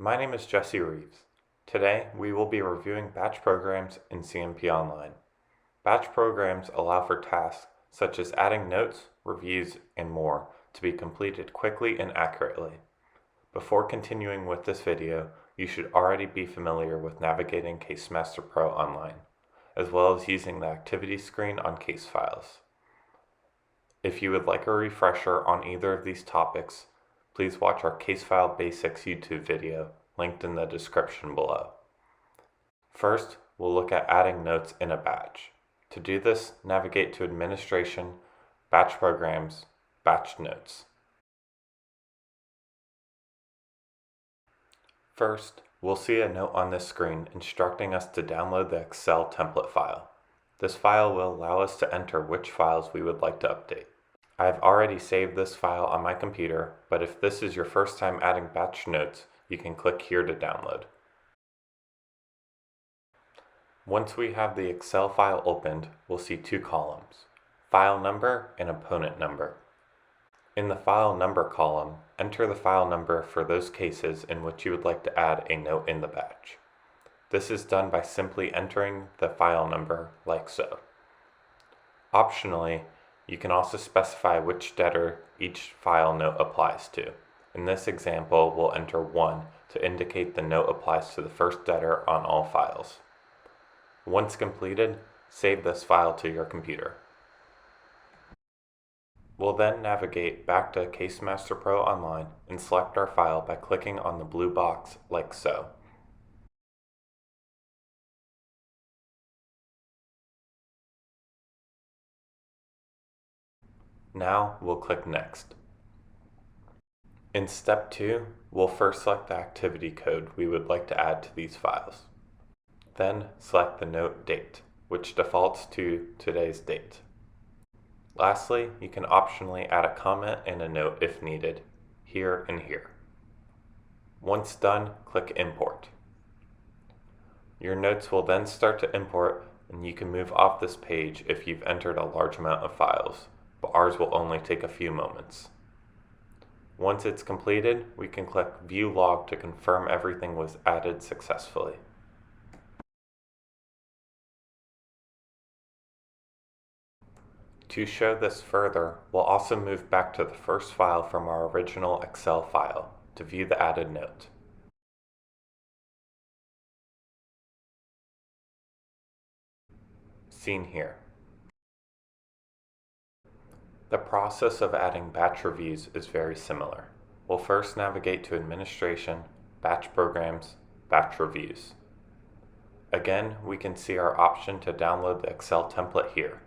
My name is Jesse Reeves. Today, we will be reviewing batch programs in CMPOnline. Batch programs allow for tasks such as adding notes, reviews, and more to be completed quickly and accurately. Before continuing with this video, you should already be familiar with navigating CaseMaster Pro online, as well as using the activity screen on case files. If you would like a refresher on either of these topics, please watch our Case File Basics YouTube video, linked in the description below. First, we'll look at adding notes in a batch. To do this, navigate to Administration, Batch Programs, Batch Notes. First, we'll see a note on this screen instructing us to download the Excel template file. This file will allow us to enter which files we would like to update. I have already saved this file on my computer, but if this is your first time adding batch notes, you can click here to download. Once we have the Excel file opened, we'll see two columns, file number and opponent number. In the file number column, enter the file number for those cases in which you would like to add a note in the batch. This is done by simply entering the file number like so. Optionally, you can also specify which debtor each file note applies to. In this example, we'll enter 1 to indicate the note applies to the first debtor on all files. Once completed, save this file to your computer. We'll then navigate back to CaseMaster Pro Online and select our file by clicking on the blue box like so. Now we'll click Next. In step 2, we'll first select the activity code we would like to add to these files. Then select the note date, which defaults to today's date. Lastly, you can optionally add a comment and a note if needed, here and here. Once done, click Import. Your notes will then start to import, and you can move off this page if you've entered a large amount of files, but ours will only take a few moments. Once it's completed, we can click View Log to confirm everything was added successfully. To show this further, we'll also move back to the first file from our original Excel file to view the added note. Seen here. The process of adding batch reviews is very similar. We'll first navigate to Administration, Batch Programs, Batch Reviews. Again, we can see our option to download the Excel template here.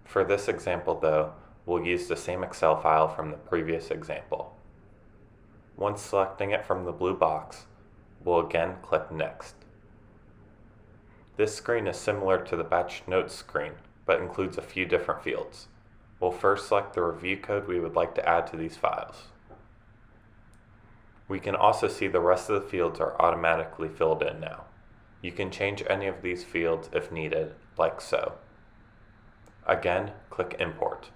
For this example though, we'll use the same Excel file from the previous example. Once selecting it from the blue box, we'll again click Next. This screen is similar to the Batch Notes screen, but includes a few different fields. We'll first select the review code we would like to add to these files. We can also see the rest of the fields are automatically filled in now. You can change any of these fields if needed, like so. Again, click Import.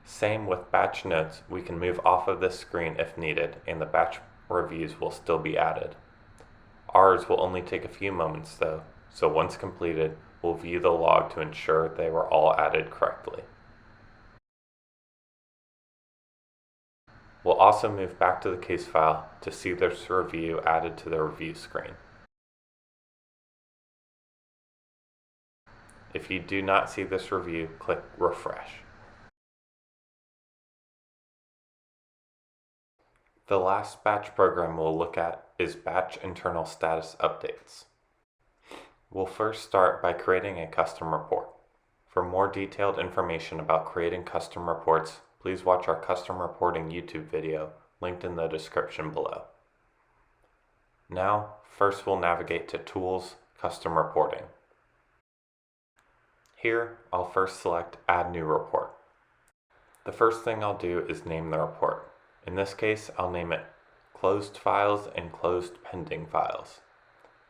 Same with batch notes, we can move off of this screen if needed, and the batch reviews will still be added. Ours will only take a few moments though, so once completed, we'll view the log to ensure they were all added correctly. We'll also move back to the case file to see this review added to the review screen. If you do not see this review, click Refresh. The last batch program we'll look at is Batch Internal Status Updates. We'll first start by creating a custom report. For more detailed information about creating custom reports, please watch our custom reporting YouTube video, linked in the description below. Now, first we'll navigate to Tools, Custom Reporting. Here, I'll first select Add New Report. The first thing I'll do is name the report. In this case, I'll name it Closed Files and Closed Pending Files.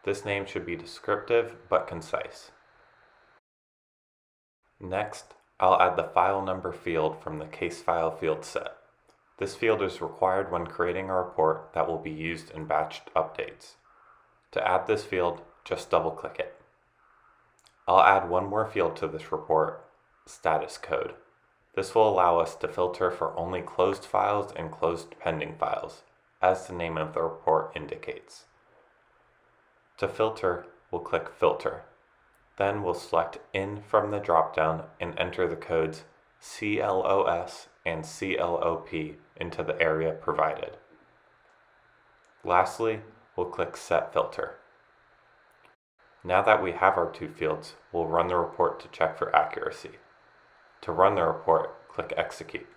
This name should be descriptive but concise. Next, I'll add the file number field from the case file field set. This field is required when creating a report that will be used in batched updates. To add this field, just double-click it. I'll add one more field to this report, status code. This will allow us to filter for only closed files and closed pending files, as the name of the report indicates. To filter, we'll click Filter. Then we'll select In from the dropdown and enter the codes CLOS and CLOP into the area provided. Lastly, we'll click Set Filter. Now that we have our two fields, we'll run the report to check for accuracy. To run the report, click Execute.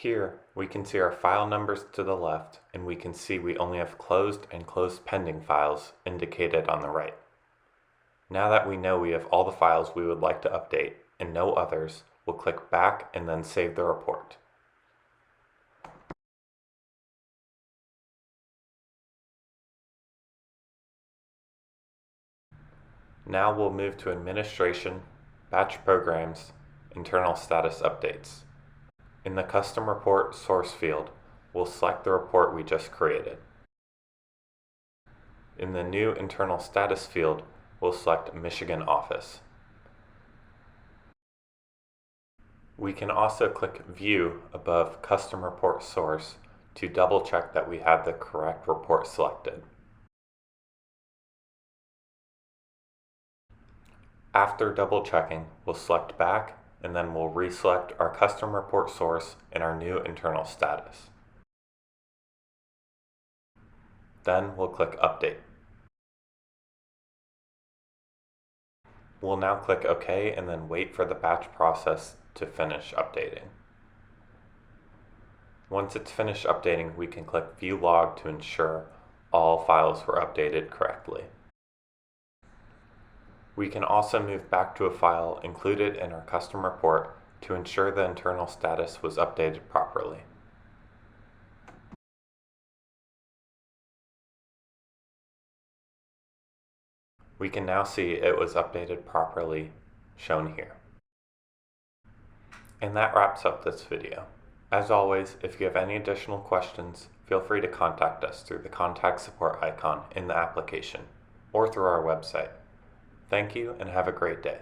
Here, we can see our file numbers to the left, and we can see we only have closed and closed pending files indicated on the right. Now that we know we have all the files we would like to update and no others, we'll click Back and then save the report. Now we'll move to Administration, Batch Programs, Internal Status Updates. In the Custom Report Source field, we'll select the report we just created. In the New Internal Status field, we'll select Michigan Office. We can also click View above Custom Report Source to double check that we have the correct report selected. After double checking, we'll select Back and then we'll reselect our custom report source and our new internal status. Then we'll click Update. We'll now click OK and then wait for the batch process to finish updating. Once it's finished updating, we can click View Log to ensure all files were updated correctly. We can also move back to a file included in our custom report to ensure the internal status was updated properly. We can now see it was updated properly, shown here. And that wraps up this video. As always, if you have any additional questions, feel free to contact us through the contact support icon in the application or through our website. Thank you and have a great day.